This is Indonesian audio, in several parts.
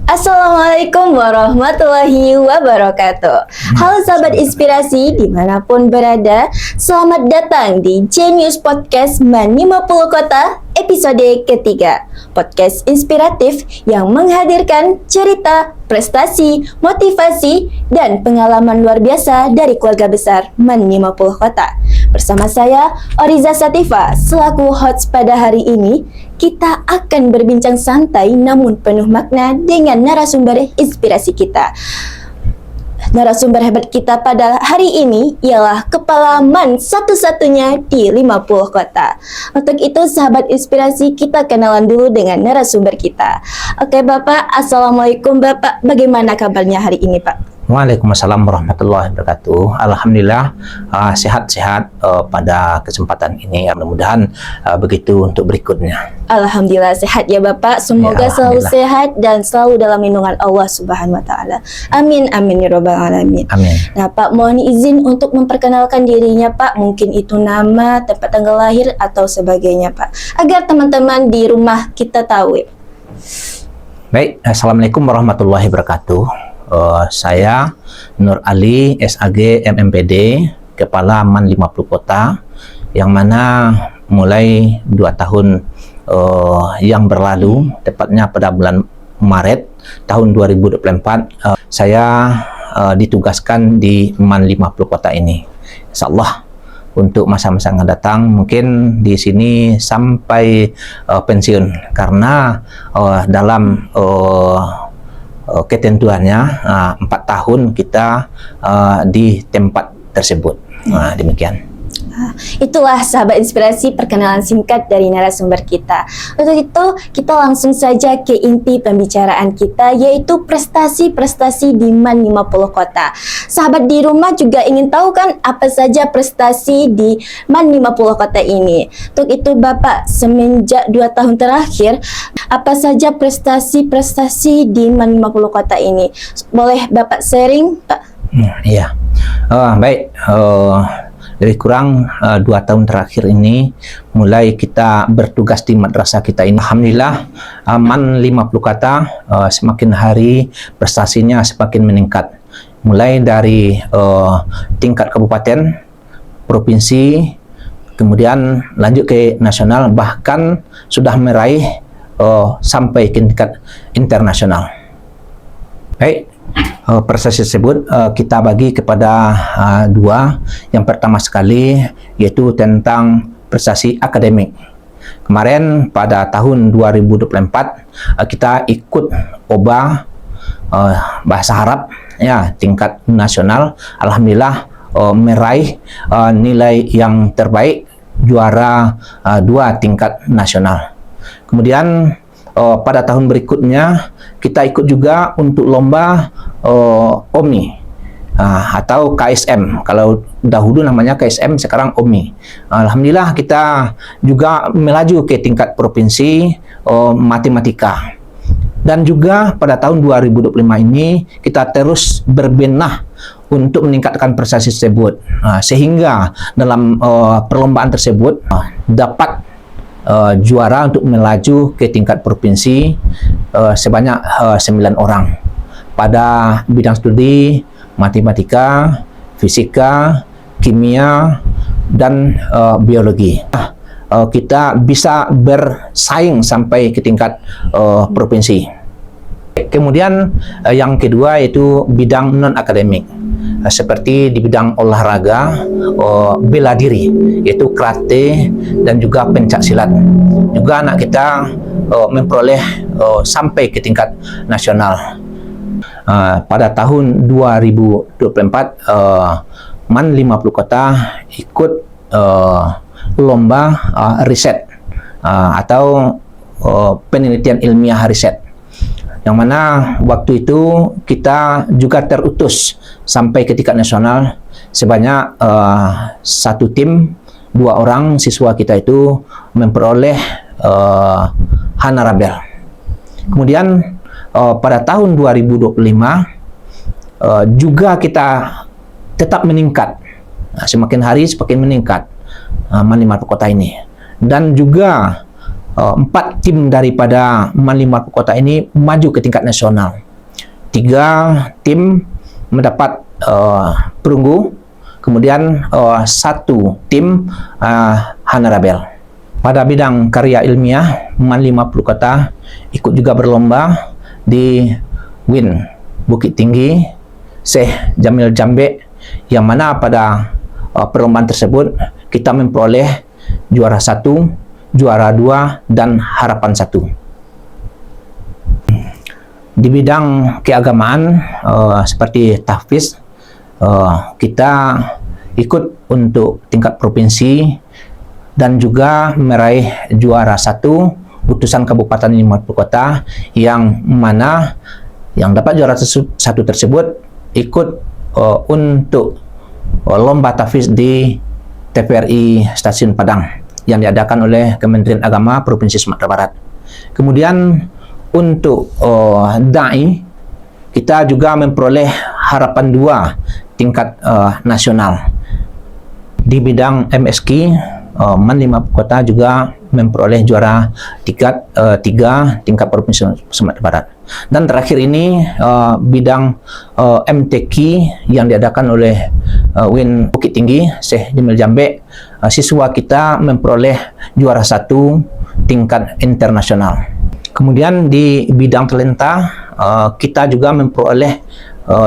Assalamualaikum warahmatullahi wabarakatuh. Halo sahabat inspirasi dimanapun berada, selamat datang di Genius Podcast Man 50 Kota episode ketiga. Podcast inspiratif yang menghadirkan cerita, prestasi, motivasi, dan pengalaman luar biasa dari keluarga besar Man 50 Kota. Bersama saya, Oriza Sativa, selaku host pada hari ini, kita akan berbincang santai namun penuh makna dengan narasumber inspirasi kita. Narasumber hebat kita pada hari ini ialah Kepala MAN satu-satunya di 50 kota. Untuk itu sahabat inspirasi, kita kenalan dulu dengan narasumber kita. Oke Bapak, Assalamualaikum Bapak, bagaimana kabarnya hari ini Pak? Waalaikumsalam warahmatullahi wabarakatuh. Alhamdulillah sehat-sehat pada kesempatan ini. Mudah-mudahan begitu untuk berikutnya. Alhamdulillah sehat ya Bapak. Semoga selalu sehat dan selalu dalam lindungan Allah Subhanahu wa taala. Amin amin ya rabbal alamin. Amin. Nah, Pak, mohon izin untuk memperkenalkan dirinya Pak. Mungkin itu nama, tempat tanggal lahir atau sebagainya Pak, agar teman-teman di rumah kita tahu. Baik, Assalamualaikum warahmatullahi wabarakatuh. Saya Nur Ali SAG MMPD, Kepala MAN 50 Kota, yang mana mulai 2 tahun yang berlalu, tepatnya pada bulan Maret tahun 2024, saya ditugaskan di MAN 50 Kota ini. Insyaallah untuk masa-masa yang datang mungkin di sini sampai pensiun, karena dalam ketentuannya 4 tahun kita di tempat tersebut. Demikian. Itulah sahabat inspirasi perkenalan singkat dari narasumber kita. Untuk itu kita langsung saja ke inti pembicaraan kita, yaitu prestasi-prestasi di MAN 50 Kota. Sahabat di rumah juga ingin tahu kan apa saja prestasi di MAN 50 Kota ini. Untuk itu Bapak, semenjak 2 tahun terakhir, apa saja prestasi-prestasi di MAN 50 Kota ini? Boleh Bapak sharing Pak? Iya. Baik. Lebih kurang 2 tahun terakhir ini mulai kita bertugas di madrasah kita ini. Alhamdulillah MAN 50 Kota semakin hari prestasinya semakin meningkat. Mulai dari tingkat kabupaten, provinsi, kemudian lanjut ke nasional, bahkan sudah meraih sampai ke tingkat internasional. Baik. Prestasi tersebut kita bagi kepada 2. Yang pertama sekali yaitu tentang prestasi akademik. Kemarin pada tahun 2024 kita ikut OBA bahasa Arab ya tingkat nasional. Alhamdulillah meraih nilai yang terbaik, juara 2 tingkat nasional. Kemudian pada tahun berikutnya kita ikut juga untuk lomba OMI atau KSM. Kalau dahulu namanya KSM, sekarang OMI. Alhamdulillah kita juga melaju ke tingkat provinsi matematika. Dan juga pada tahun 2025 ini kita terus berbenah untuk meningkatkan prestasi tersebut, sehingga dalam perlombaan tersebut dapat juara untuk melaju ke tingkat provinsi sebanyak 9 orang pada bidang studi matematika, fisika, kimia, dan biologi. Kita bisa bersaing sampai ke tingkat provinsi. Kemudian yang kedua yaitu bidang non-akademik, seperti di bidang olahraga, bela diri, yaitu karate dan juga pencak silat. Juga anak kita memperoleh sampai ke tingkat nasional. Pada tahun 2024 MAN 50 Kota ikut lomba riset atau penelitian ilmiah riset, yang mana waktu itu kita juga terutus sampai ke tingkat nasional sebanyak 1 tim, 2 orang siswa kita itu memperoleh honorable. Kemudian pada tahun 2025 juga kita tetap meningkat, semakin hari semakin meningkat MAN 50 Kota ini, dan juga 4 tim daripada MAN 50 kota ini maju ke tingkat nasional. 3 tim mendapat perunggu, kemudian 1 tim honorable. Pada bidang karya ilmiah, MAN 50 kota ikut juga berlomba di WIN Bukit Tinggi Syekh Jamil Jambe, yang mana pada perlombaan tersebut kita memperoleh juara 1, juara 2, dan harapan 1. Di bidang keagamaan seperti tahfiz, kita ikut untuk tingkat provinsi dan juga meraih juara 1 utusan Kabupaten 50 kota, yang mana yang dapat juara 1 tersebut ikut untuk lomba tahfiz di TVRI Stasiun Padang yang diadakan oleh Kementerian Agama Provinsi Sumatera Barat. Kemudian untuk dai, kita juga memperoleh harapan 2 tingkat nasional. Di bidang MSQ, MAN 50 kota juga memperoleh juara 3 tingkat Provinsi Sumatera Barat. Dan terakhir ini bidang MTQ yang diadakan oleh WIN Bukit Tinggi Syekh Jamil Jambe, siswa kita memperoleh juara 1 tingkat internasional. Kemudian di bidang talenta, kita juga memperoleh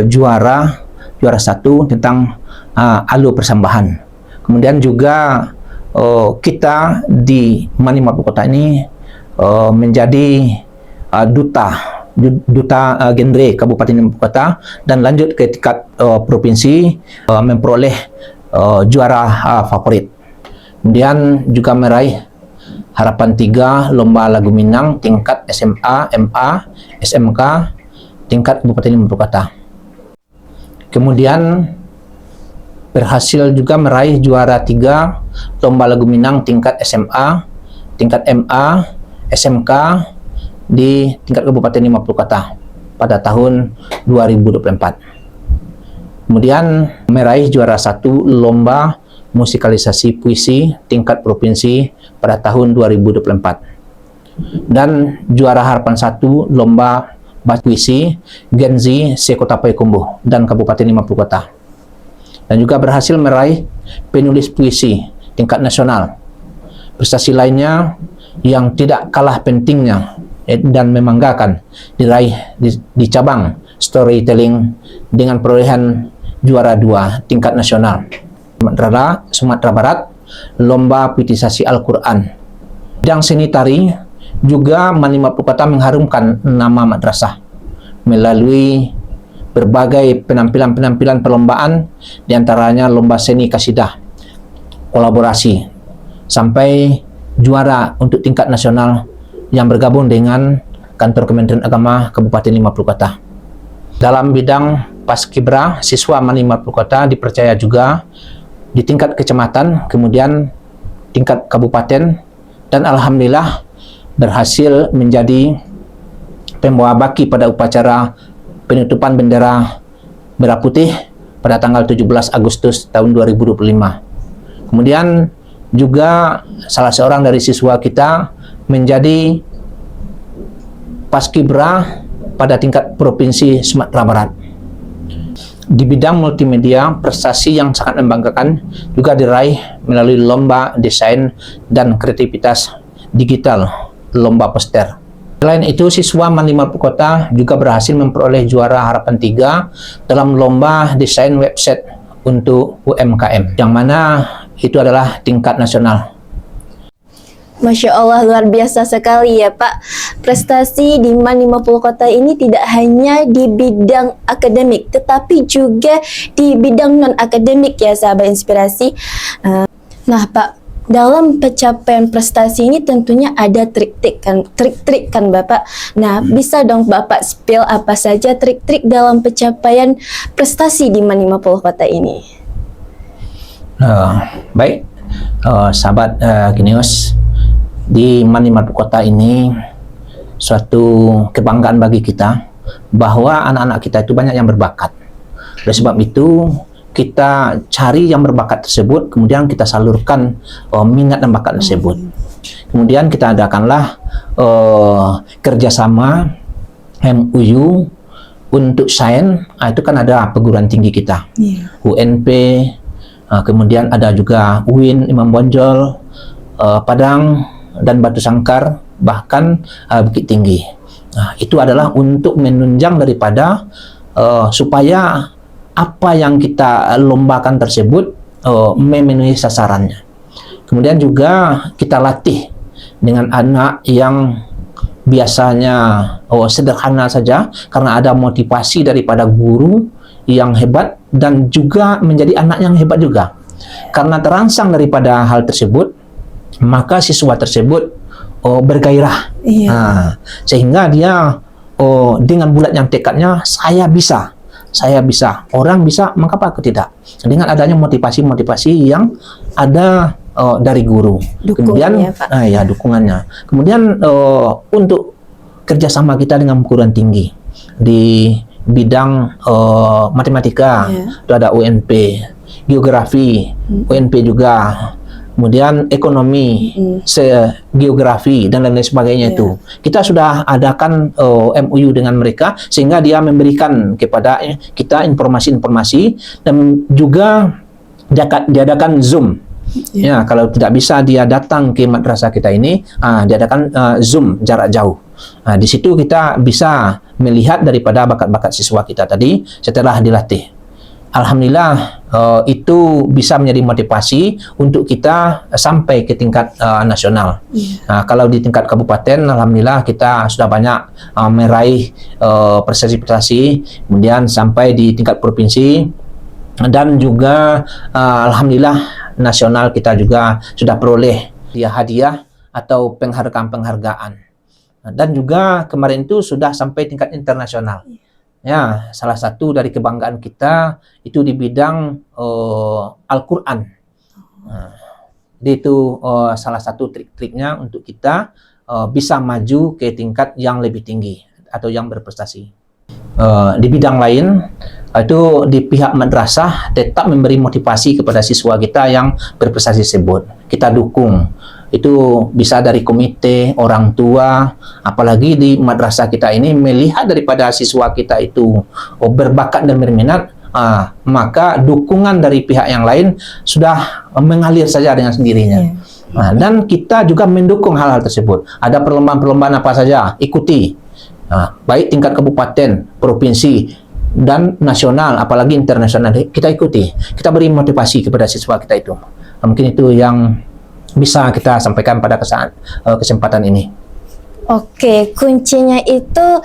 juara 1 tentang alur persembahan. Kemudian juga kita di MAN 50 kota ini menjadi duta genre Kabupaten 50 kota, dan lanjut ke tingkat provinsi memperoleh juara favorit. Kemudian juga meraih harapan 3 lomba lagu Minang tingkat SMA, MA, SMK tingkat Kabupaten 50 kota. Kemudian berhasil juga meraih juara 3 lomba lagu Minang tingkat SMA, tingkat MA, SMK di tingkat Kabupaten 50 kota pada tahun 2024. Kemudian meraih juara 1 lomba musikalisasi puisi tingkat provinsi pada tahun 2024. Dan juara harapan 1 lomba baca puisi Gen Z se-Kota Payakumbuh dan Kabupaten 50 kota. Dan juga berhasil meraih penulis puisi tingkat nasional. Prestasi lainnya yang tidak kalah pentingnya dan membanggakan diraih di cabang storytelling dengan perolehan juara 2 tingkat nasional. Sumatera Barat, lomba puitisasi Al-Quran. Bidang seni tari juga MAN 50 kota mengharumkan nama madrasah melalui berbagai penampilan perlombaan, diantaranya lomba seni kasidah, kolaborasi, sampai juara untuk tingkat nasional yang bergabung dengan kantor Kementerian Agama Kabupaten 50 kota. Dalam bidang Paskibra, siswa MAN 50 kota dipercaya juga di tingkat kecamatan, kemudian tingkat kabupaten, dan alhamdulillah berhasil menjadi pembawa baki pada upacara penutupan bendera merah putih pada tanggal 17 Agustus tahun 2025. Kemudian juga salah seorang dari siswa kita menjadi Paskibra pada tingkat Provinsi Sumatera Barat. Di bidang multimedia, prestasi yang sangat membanggakan juga diraih melalui lomba desain dan kreativitas digital, lomba poster. Selain itu, siswa MAN 50 kota juga berhasil memperoleh juara harapan 3 dalam lomba desain website untuk UMKM, yang mana itu adalah tingkat nasional. Masya Allah, luar biasa sekali ya Pak. Prestasi di MAN 50 kota ini tidak hanya di bidang akademik, tetapi juga di bidang non-akademik ya sahabat inspirasi. Nah Pak, dalam pencapaian prestasi ini tentunya ada trik-trik kan Bapak. Nah, bisa dong Bapak spill apa saja trik-trik dalam pencapaian prestasi di MAN 50 kota ini? Baik, sahabat Genius, di MAN 50 kota ini suatu kebanggaan bagi kita bahwa anak-anak kita itu banyak yang berbakat. Oleh sebab itu, kita cari yang berbakat tersebut, kemudian kita salurkan minat dan bakat tersebut. Kemudian kita adakanlah kerjasama MOU untuk sains. Itu kan ada perguruan tinggi kita, UNP, kemudian ada juga UIN Imam Bonjol, Padang dan Batu Sangkar, bahkan Bukit Tinggi. Itu adalah untuk menunjang daripada supaya apa yang kita lombakan tersebut memenuhi sasarannya. Kemudian juga kita latih dengan anak yang biasanya sederhana saja, karena ada motivasi daripada guru yang hebat dan juga menjadi anak yang hebat juga. Karena terangsang daripada hal tersebut, maka siswa tersebut bergairah. Sehingga dia dengan bulatnya tekadnya, saya bisa, orang bisa, mengapa aku tidak? Dengan adanya motivasi yang ada dari guru. Kemudian dukungannya. Kemudian untuk kerjasama kita dengan perguruan tinggi di bidang matematika, itu ada UNP, geografi, UNP juga. Kemudian ekonomi, geografi dan lain-lain sebagainya itu. Kita sudah adakan MOU dengan mereka, sehingga dia memberikan kepada kita informasi-informasi, dan juga diadakan Zoom. Ya, kalau tidak bisa dia datang ke madrasah kita ini, diadakan Zoom jarak jauh. Di situ kita bisa melihat daripada bakat-bakat siswa kita tadi setelah dilatih. Alhamdulillah itu bisa menjadi motivasi untuk kita sampai ke tingkat nasional. Kalau di tingkat kabupaten, alhamdulillah kita sudah banyak meraih prestasi-prestasi, kemudian sampai di tingkat provinsi, dan juga alhamdulillah nasional kita juga sudah peroleh hadiah atau penghargaan. Dan juga kemarin itu sudah sampai tingkat internasional. Ya, salah satu dari kebanggaan kita itu di bidang Al-Quran. Itu salah satu trik-triknya untuk kita bisa maju ke tingkat yang lebih tinggi atau yang berprestasi. Di bidang lain, itu di pihak madrasah tetap memberi motivasi kepada siswa kita yang berprestasi tersebut. Kita dukung. Itu bisa dari komite, orang tua, apalagi di madrasah kita ini melihat daripada siswa kita itu berbakat dan berminat, maka dukungan dari pihak yang lain sudah mengalir saja dengan sendirinya. Dan kita juga mendukung hal-hal tersebut. Ada perlombaan-perlombaan apa saja, ikuti. Baik tingkat kabupaten, provinsi, dan nasional, apalagi internasional, kita ikuti. Kita beri motivasi kepada siswa kita itu. Mungkin itu yang bisa kita sampaikan pada kesempatan ini. Oke, kuncinya itu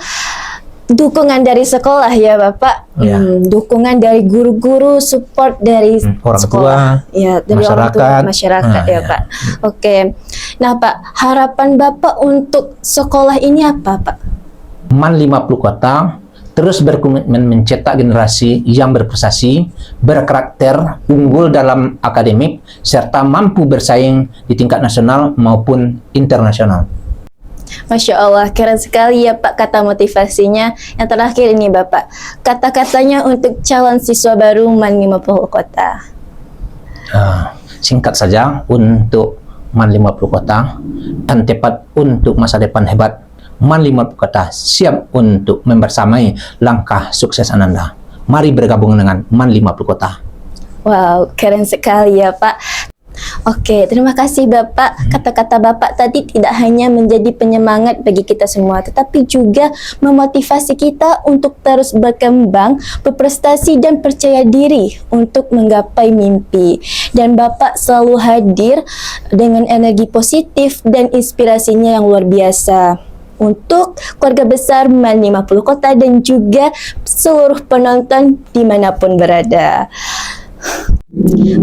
dukungan dari sekolah ya Bapak. Dukungan dari guru-guru, support dari orang sekolah. Dari masyarakat. orang tua, masyarakat Pak. Oke. Nah Pak, harapan Bapak untuk sekolah ini apa Pak? MAN 50 Kota terus berkomitmen mencetak generasi yang berprestasi, berkarakter, unggul dalam akademik, serta mampu bersaing di tingkat nasional maupun internasional. Masya Allah, keren sekali ya Pak kata motivasinya. Yang terakhir ini Bapak, kata-katanya untuk calon siswa baru MAN 50 Kota. Singkat saja, untuk MAN 50 Kota dan tepat untuk masa depan hebat, MAN 50 Kota siap untuk membersamai langkah sukses Ananda. Mari bergabung dengan MAN 50 Kota. Wow, keren sekali ya Pak. Oke, terima kasih Bapak. Kata-kata Bapak tadi tidak hanya menjadi penyemangat bagi kita semua, tetapi juga memotivasi kita untuk terus berkembang, berprestasi dan percaya diri untuk menggapai mimpi. Dan Bapak selalu hadir dengan energi positif dan inspirasinya yang luar biasa untuk keluarga besar MAN 50 Kota dan juga seluruh penonton dimanapun berada.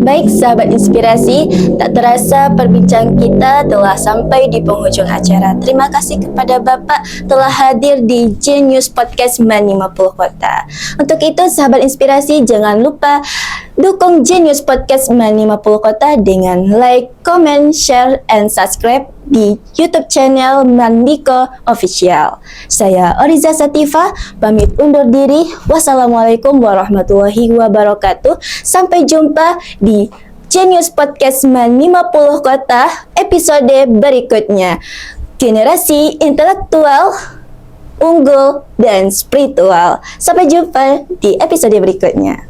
Baik sahabat inspirasi, tak terasa perbincangan kita telah sampai di penghujung acara. Terima kasih kepada Bapak telah hadir di Genius Podcast MAN 50 Kota. Untuk itu sahabat inspirasi, jangan lupa dukung Genius Podcast MAN 50 Kota dengan like, comment, share, and subscribe di YouTube channel Mandiko Official. Saya Oriza Sativa, pamit undur diri. Wassalamualaikum warahmatullahi wabarakatuh. Sampai jumpa di Genius Podcast Man 50 Kota episode berikutnya. Generasi intelektual, unggul, dan spiritual. Sampai jumpa di episode berikutnya.